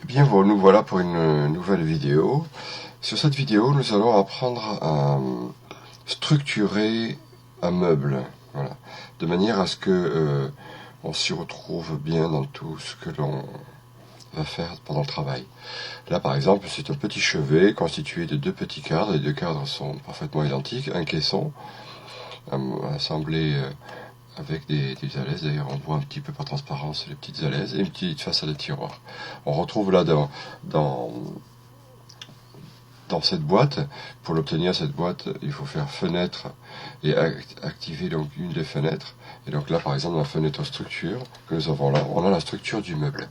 Bien, nous voilà pour une nouvelle vidéo. Sur cette vidéo, nous allons apprendre à structurer un meuble, voilà, de manière à ce que on s'y retrouve bien dans tout ce que l'on va faire pendant le travail. Là, par exemple, c'est un petit chevet constitué de deux petits cadres. Les deux cadres sont parfaitement identiques, un caisson assemblé avec des alaises. D'ailleurs, on voit un petit peu par transparence les petites alaises et une petite façade de tiroir. On retrouve là dans cette boîte. Pour l'obtenir, cette boîte, il faut faire fenêtre et activer donc une des fenêtres. Et donc là, par exemple, dans la fenêtre structure que nous avons là, on a la structure du meuble.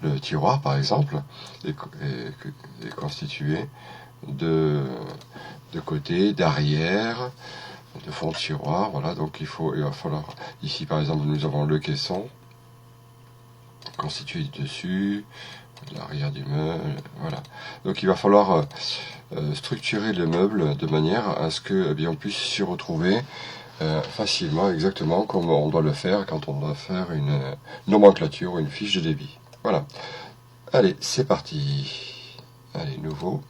Le tiroir, par exemple, est constitué de côté, d'arrière, de fond de tiroir. Voilà, donc il va falloir, ici par exemple, nous avons le caisson constitué du dessus, de l'arrière du meuble, voilà. Donc il va falloir structurer le meuble de manière à ce que on puisse s'y retrouver facilement, exactement comme on doit le faire quand on doit faire une nomenclature ou une fiche de débit. Voilà. Allez, c'est parti. Allez, nouveau.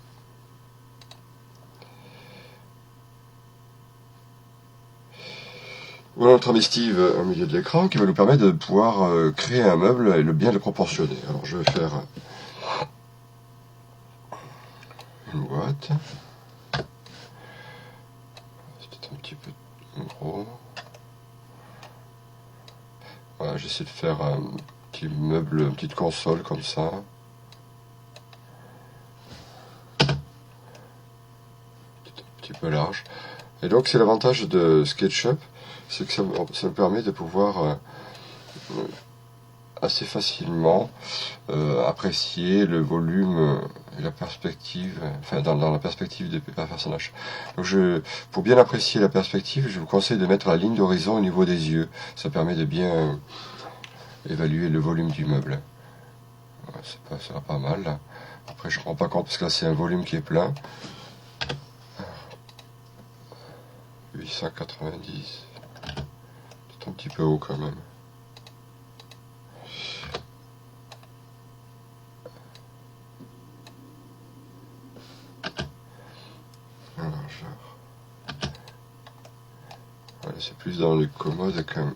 Voilà notre ami Steve au milieu de l'écran qui va nous permettre de pouvoir créer un meuble et bien le proportionner. Alors je vais faire une boîte. C'est un petit peu gros. Voilà, j'essaie de faire un petit meuble, une petite console comme ça. Un petit peu large. Et donc c'est l'avantage de SketchUp, c'est que ça me permet de pouvoir assez facilement apprécier le volume et la perspective, enfin dans la perspective des personnages. Donc pour bien apprécier la perspective, je vous conseille de mettre la ligne d'horizon au niveau des yeux. Ça permet de bien évaluer le volume du meuble. Ça sera pas mal. Là. Après je ne rends pas compte parce que là c'est un volume qui est plein. 890. C'est un petit peu haut quand même. La largeur. Voilà, c'est plus dans le commode quand même.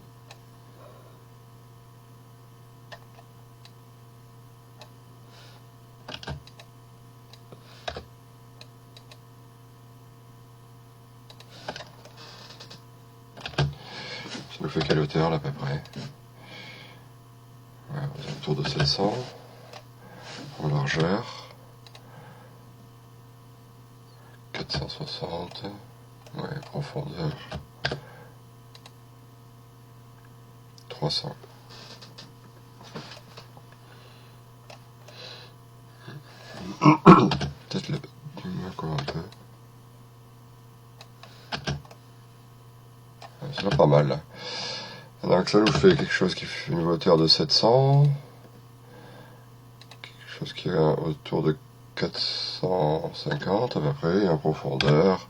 Ça nous fait quelle hauteur là à peu près? Ouais, autour de 700 en largeur. 460. Ouais, profondeur. 300. Peut-être le diminuer encore un peu. Ouais, ça va pas mal là. Donc ça nous fait quelque chose qui fait une hauteur de 700. Quelque chose qui est autour de 450 à peu près. Et en profondeur,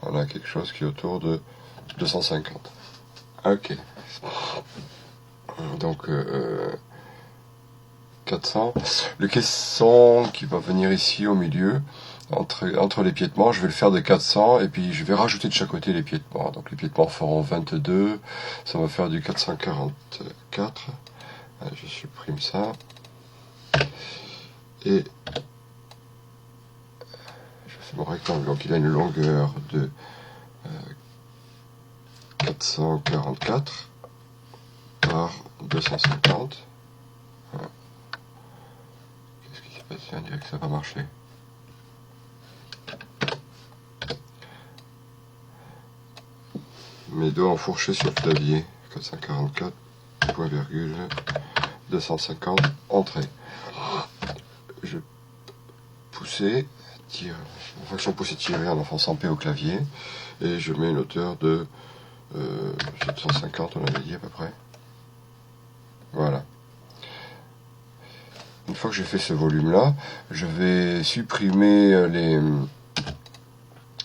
on a quelque chose qui est autour de 250. Ok. Donc 400. Le caisson qui va venir ici au milieu, entre les piétements, je vais le faire de 400 et puis je vais rajouter de chaque côté les piétements. Donc les piétements feront 22, ça va faire du 444. Allez, je supprime ça. Et je fais mon rectangle. Donc il a une longueur de 444 par 250. Voilà. Qu'est-ce qui s'est passé? On dirait que ça va marcher. Mes doigts enfourchés sur le clavier. 444, point virgule, 250, entrée. Je pousser, tire, en fonction pousser tirer en enfonçant P au clavier, et je mets une hauteur de 750, on avait dit à peu près. Voilà. Une fois que j'ai fait ce volume-là, je vais supprimer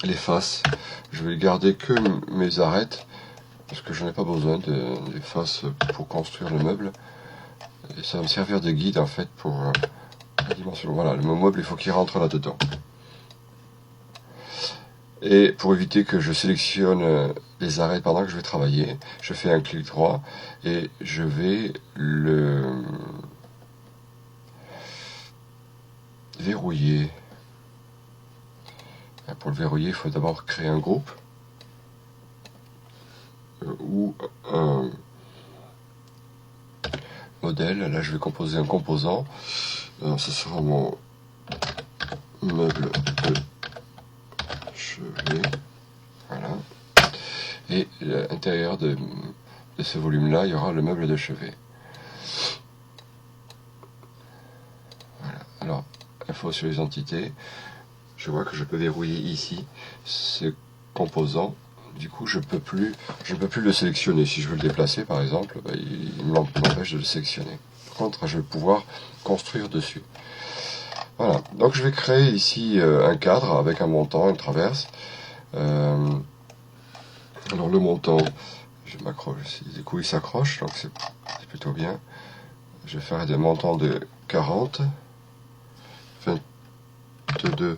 les faces. Je vais garder que mes arêtes, parce que je n'ai pas besoin des faces pour construire le meuble. Et ça va me servir de guide en fait pour la dimension. Voilà, le meuble, il faut qu'il rentre là-dedans. Et pour éviter que je sélectionne les arrêts pendant que je vais travailler, je fais un clic droit et je vais le verrouiller. Pour le verrouiller, il faut d'abord créer un groupe ou un modèle. Là, je vais composer un composant. Alors, ce sera mon meuble de chevet. Voilà. Et à l'intérieur de ce volume-là, il y aura le meuble de chevet. Voilà. Alors, info sur les entités. Je vois que je peux verrouiller ici ce composant. Du coup, je ne peux plus le sélectionner. Si je veux le déplacer, par exemple, il m'empêche de le sélectionner. Par contre, je vais pouvoir construire dessus. Voilà. Donc, je vais créer ici un cadre avec un montant, une traverse. Alors, le montant, je m'accroche. Du coup, il s'accroche, donc c'est plutôt bien. Je vais faire des montants de 40, 22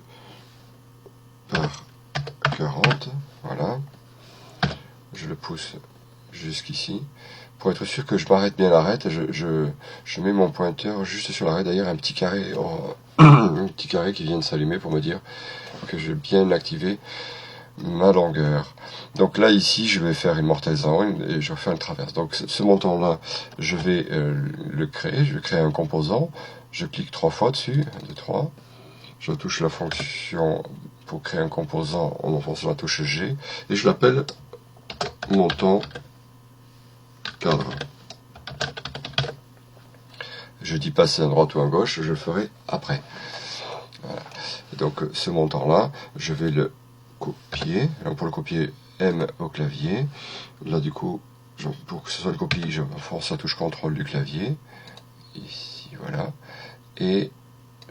par 40, voilà. Je le pousse jusqu'ici. Pour être sûr que je m'arrête bien l'arête, je mets mon pointeur juste sur l'arrêt. D'ailleurs, un petit carré, un petit carré qui vient de s'allumer pour me dire que j'ai bien activé ma longueur. Donc là, ici, je vais faire une mortaison et je vais faire une traverse. Donc ce montant-là, je vais le créer. Je vais créer un composant. Je clique 3 fois dessus, 1, 2, 3. Je touche la fonction pour créer un composant en enfonçant la touche G et je l'appelle montant cadre. Je dis pas si c'est à droite ou à gauche, je le ferai après. Voilà. Donc ce montant-là, je vais le copier. Alors, pour le copier, M au clavier. Là du coup, pour que ce soit le copie, je force la touche CTRL du clavier. Ici, voilà. Et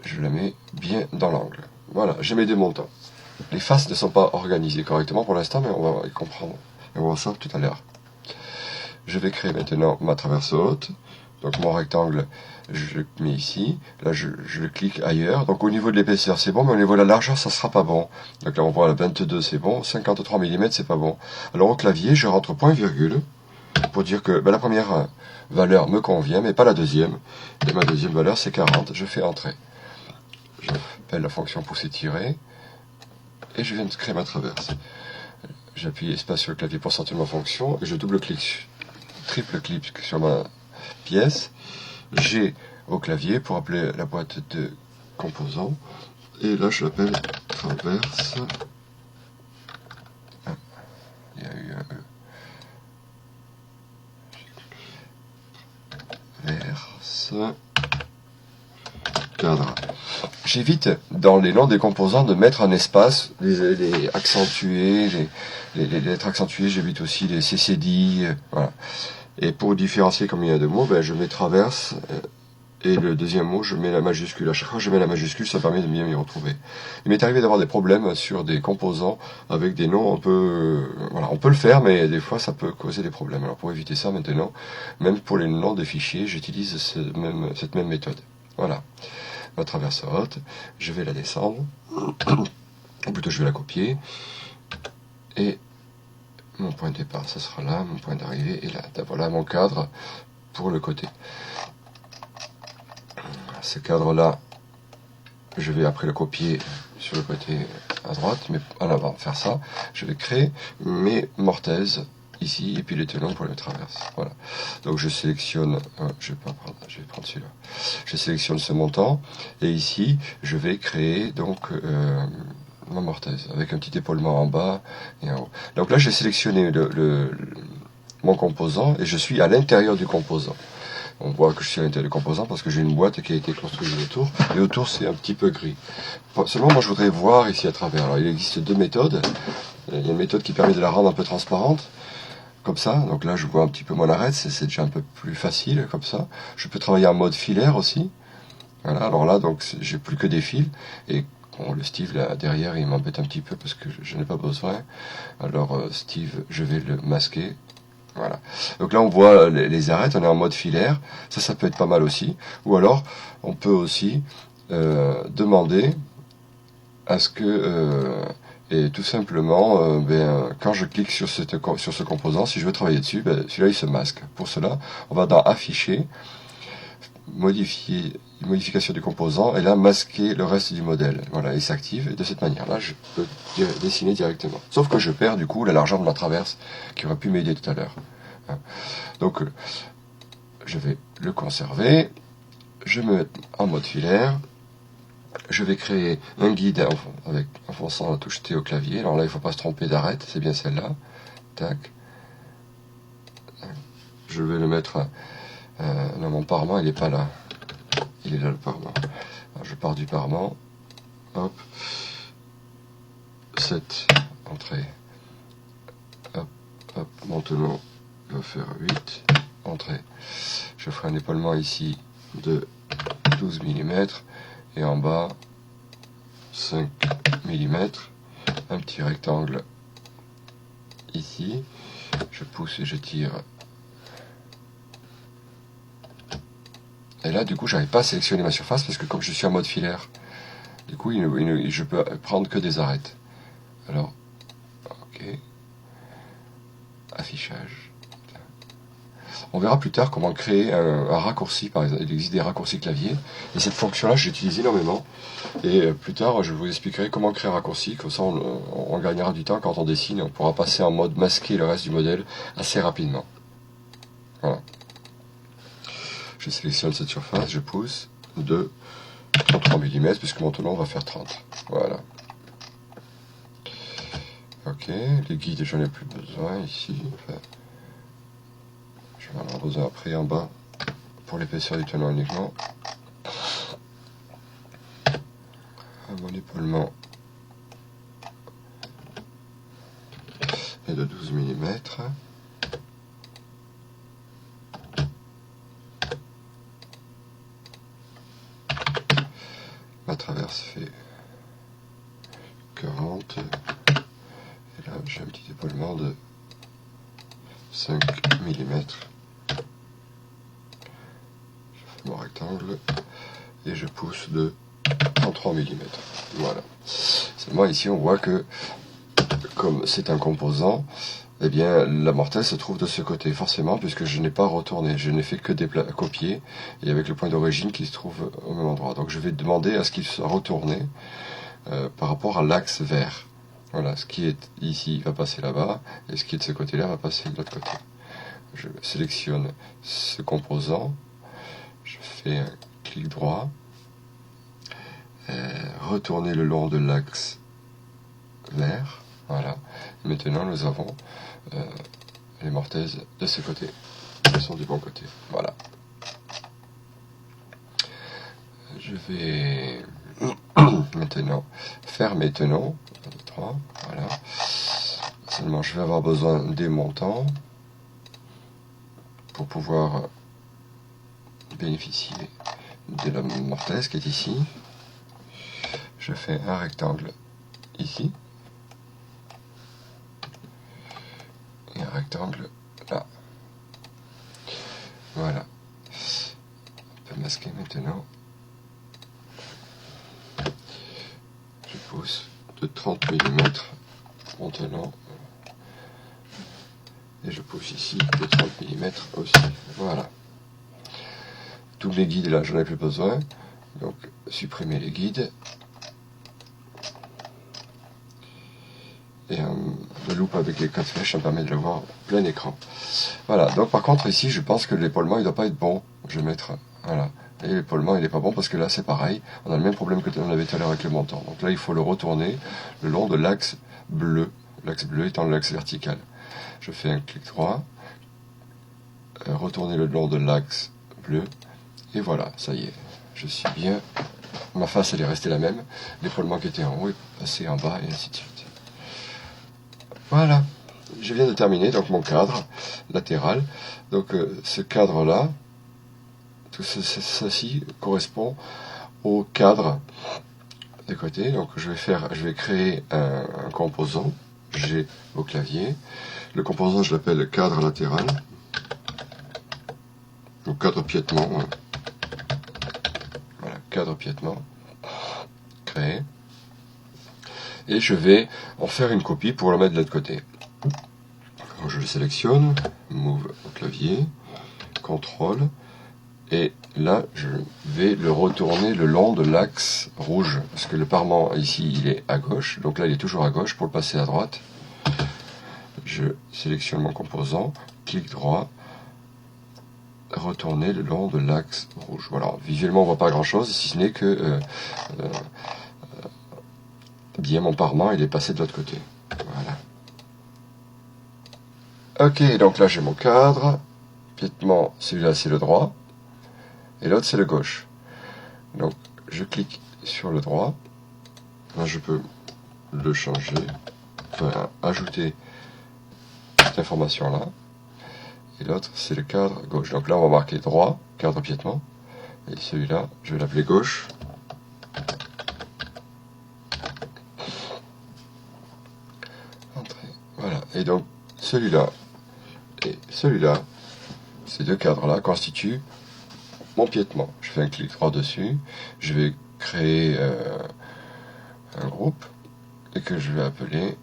je la mets bien dans l'angle. Voilà, j'ai mes deux montants. Les faces ne sont pas organisées correctement pour l'instant, mais on va y comprendre. Et on va voir ça tout à l'heure. Je vais créer maintenant ma traverse haute. Donc mon rectangle, je le mets ici. Là, je le clique ailleurs. Donc au niveau de l'épaisseur, c'est bon, mais au niveau de la largeur, ça sera pas bon. Donc là, on voit la 22, c'est bon. 53 mm, c'est pas bon. Alors au clavier, je rentre point virgule pour dire que la première valeur me convient, mais pas la deuxième. Et ma deuxième valeur, c'est 40. Je fais entrer. J'appelle la fonction pousser-tirer et je viens de créer ma traverse. J'appuie espace sur le clavier pour sortir ma fonction et je double-clique, triple-clic sur ma pièce. G au clavier pour appeler la boîte de composants et là je l'appelle traverse. Ah, il y a eu un verse cadre. J'évite dans les noms des composants de mettre un espace, les accentués, les lettres accentuées, j'évite aussi les CCD, voilà. Et pour différencier comme il y a deux mots, je mets traverse et le deuxième mot, je mets la majuscule. À chaque fois que je mets la majuscule, ça permet de mieux m'y retrouver. Il m'est arrivé d'avoir des problèmes sur des composants avec des noms un peu... voilà, on peut le faire, mais des fois ça peut causer des problèmes. Alors pour éviter ça maintenant, même pour les noms de fichiers, j'utilise cette même méthode. Voilà. Ma traverse haute, je vais la descendre, ou plutôt je vais la copier, et mon point de départ, ça sera là, mon point d'arrivée est là. Voilà mon cadre pour le côté. Ce cadre-là, je vais après le copier sur le côté à droite, mais en avant, faire ça, je vais créer mes mortaises ici, et puis les tenons pour les traverses. Voilà. Donc je sélectionne, je vais prendre celui-là. Je sélectionne ce montant, et ici, je vais créer donc ma mortaise, avec un petit épaulement en bas et en haut. Donc là, j'ai sélectionné mon composant, et je suis à l'intérieur du composant. On voit que je suis à l'intérieur du composant parce que j'ai une boîte qui a été construite autour, et autour c'est un petit peu gris. Seulement, moi je voudrais voir ici à travers. Alors il existe deux méthodes. Il y a une méthode qui permet de la rendre un peu transparente, comme ça. Donc là je vois un petit peu mon arête, c'est déjà un peu plus facile comme ça. Je peux travailler en mode filaire aussi. Voilà, alors là donc j'ai plus que des fils, et bon, le Steve là derrière il m'embête un petit peu parce que je n'ai pas besoin. Alors Steve, je vais le masquer. Voilà. Donc là on voit les arêtes, on est en mode filaire, ça peut être pas mal aussi. Ou alors on peut aussi demander à ce que, et tout simplement, quand je clique sur ce composant, si je veux travailler dessus, celui-là il se masque. Pour cela, on va dans Afficher, modification du composant, et là masquer le reste du modèle. Voilà, il s'active, et de cette manière-là, je peux dessiner directement. Sauf que je perds du coup la largeur de ma traverse qui aurait pu m'aider tout à l'heure. Donc, je vais le conserver, je me mets en mode filaire, je vais créer un guide en fonçant la touche T au clavier. Alors là, il ne faut pas se tromper d'arrête, c'est bien celle-là. Tac. Je vais le mettre... non, mon parement, il n'est pas là. Il est là, le parement. Alors, je pars du parement. Hop. 7. Entrée. Hop. Hop. Maintenant, je vais faire 8. Entrée. Je ferai un épaulement ici de 12 mm. Et en bas, 5 mm. Un petit rectangle ici. Je pousse et je tire. Et là, du coup, j'arrive pas à sélectionner ma surface parce que comme je suis en mode filaire, du coup, je peux prendre que des arêtes. Alors, ok. Affichage. On verra plus tard comment créer un raccourci, par exemple. Il existe des raccourcis clavier. Et cette fonction-là, j'utilise énormément. Et plus tard, je vous expliquerai comment créer un raccourci. Comme ça, on gagnera du temps quand on dessine. On pourra passer en mode masquer le reste du modèle assez rapidement. Voilà. Je sélectionne cette surface, je pousse de 33 mm, puisque maintenant on va faire 30. Voilà. Ok, les guides, j'en ai plus besoin ici. Enfin, je vais en avoir besoin après en bas pour l'épaisseur du tenant uniquement. Mon épaulement est de 12 mm. Ma traverse fait 40. Et là, j'ai un petit épaulement de 5 mm. Je fais mon rectangle et je pousse de 33 mm. Voilà. Seulement ici, on voit que comme c'est un composant, eh bien, la mortelle se trouve de ce côté, forcément, puisque je n'ai pas retourné, je n'ai fait que copier, et avec le point d'origine qui se trouve au même endroit. Donc je vais demander à ce qu'il soit retourné par rapport à l'axe vert. Voilà, ce qui est ici va passer là-bas, et ce qui est de ce côté-là va passer de l'autre côté. Je sélectionne ce composant, je fais un clic droit, retourner le long de l'axe vert. Voilà. Et maintenant, nous avons les mortaises de ce côté. Elles sont du bon côté. Voilà. Je vais maintenant faire mes tenons. 1, 2, 3. Voilà. Seulement, je vais avoir besoin des montants pour pouvoir bénéficier de la mortaise qui est ici. Je fais un rectangle ici. Et un rectangle là. Voilà. On peut masquer maintenant. Je pousse de 30 mm maintenant. Et je pousse ici de 30 mm aussi. Voilà. Tous les guides là, j'en ai plus besoin. Donc, supprimer les guides. Et le loop avec les 4 flèches, ça me permet de le voir plein écran. Voilà, donc par contre ici, je pense que l'épaulement, il ne doit pas être bon. Je vais mettre, voilà. Et l'épaulement, il n'est pas bon parce que là, c'est pareil. On a le même problème que on avait tout à l'heure avec le montant. Donc là, il faut le retourner le long de l'axe bleu. L'axe bleu étant l'axe vertical. Je fais un clic droit. Retourner le long de l'axe bleu. Et voilà, ça y est. Je suis bien. Ma face, elle est restée la même. L'épaulement qui était en haut est passé en bas et ainsi de suite. Voilà, je viens de terminer donc mon cadre latéral. Donc ce cadre-là, tout ceci correspond au cadre de côté. Donc je vais créer un composant G au clavier. Le composant, je l'appelle cadre latéral, ou cadre piétement. Voilà, cadre piétement. créé. Et je vais en faire une copie pour le mettre de l'autre côté. Donc je le sélectionne, Move au clavier, CTRL, et là je vais le retourner le long de l'axe rouge, parce que le parement ici il est à gauche, donc là il est toujours à gauche. Pour le passer à droite, je sélectionne mon composant, clic droit, retourner le long de l'axe rouge. Voilà, visuellement on voit pas grand chose, si ce n'est que bien mon parement il est passé de l'autre côté. Voilà. Ok, donc là j'ai mon cadre, piétement, celui-là c'est le droit, et l'autre c'est le gauche. Donc je clique sur le droit, là je peux le changer, enfin ajouter cette information là, et l'autre c'est le cadre gauche. Donc là on va marquer droit, cadre piétement, et celui-là je vais l'appeler gauche. Entrée. Voilà, et donc celui-là et celui-là, ces deux cadres-là constituent mon piétement. Je fais un clic droit dessus, je vais créer un groupe et que je vais appeler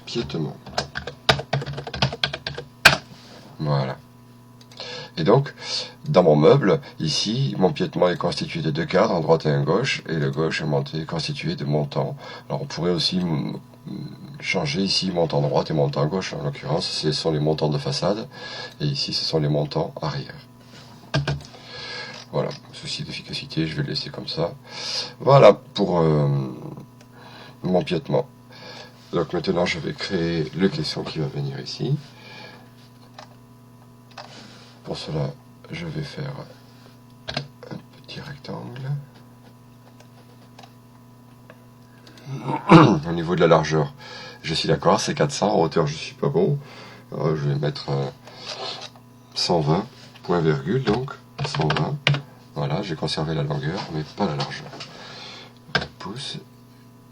piétement. Voilà. Et donc, dans mon meuble, ici, mon piétement est constitué de deux cadres, un droite et un gauche, et le gauche est constitué de montants. Alors on pourrait aussi changer ici montant droite et montant gauche. En l'occurrence, ce sont les montants de façade, et ici, ce sont les montants arrière. Voilà, souci d'efficacité, je vais le laisser comme ça. Voilà pour mon piétement. Donc maintenant, je vais créer le caisson qui va venir ici. Pour cela, je vais faire un petit rectangle. Au niveau de la largeur, je suis d'accord, c'est 400. En hauteur, je suis pas bon. Alors, je vais mettre 120, point virgule, donc 120. Voilà, j'ai conservé la longueur, mais pas la largeur. Je pousse,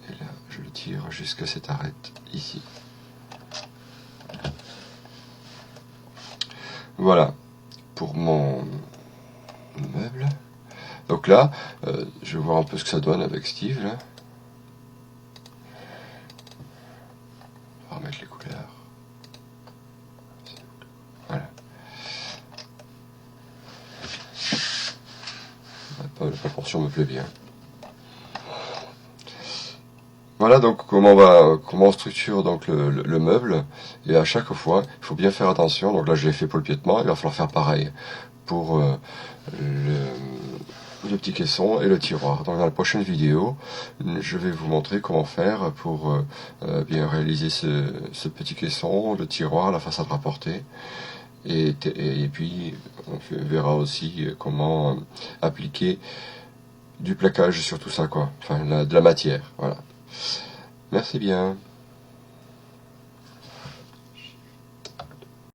et là, je le tire jusqu'à cette arête ici. Voilà, pour mon meuble. Donc là, je vais voir un peu ce que ça donne avec Steve, là. On va remettre les couleurs. Voilà. La proportion me plaît bien. Voilà donc comment on structure donc le meuble, et à chaque fois il faut bien faire attention. Donc là je l'ai fait pour le piétement, il va falloir faire pareil pour le petit caisson et le tiroir. Donc dans la prochaine vidéo je vais vous montrer comment faire pour bien réaliser ce petit caisson, le tiroir, la façade rapportée, et puis on verra aussi comment appliquer du plaquage sur tout ça, quoi, enfin de la matière. Voilà. Merci bien.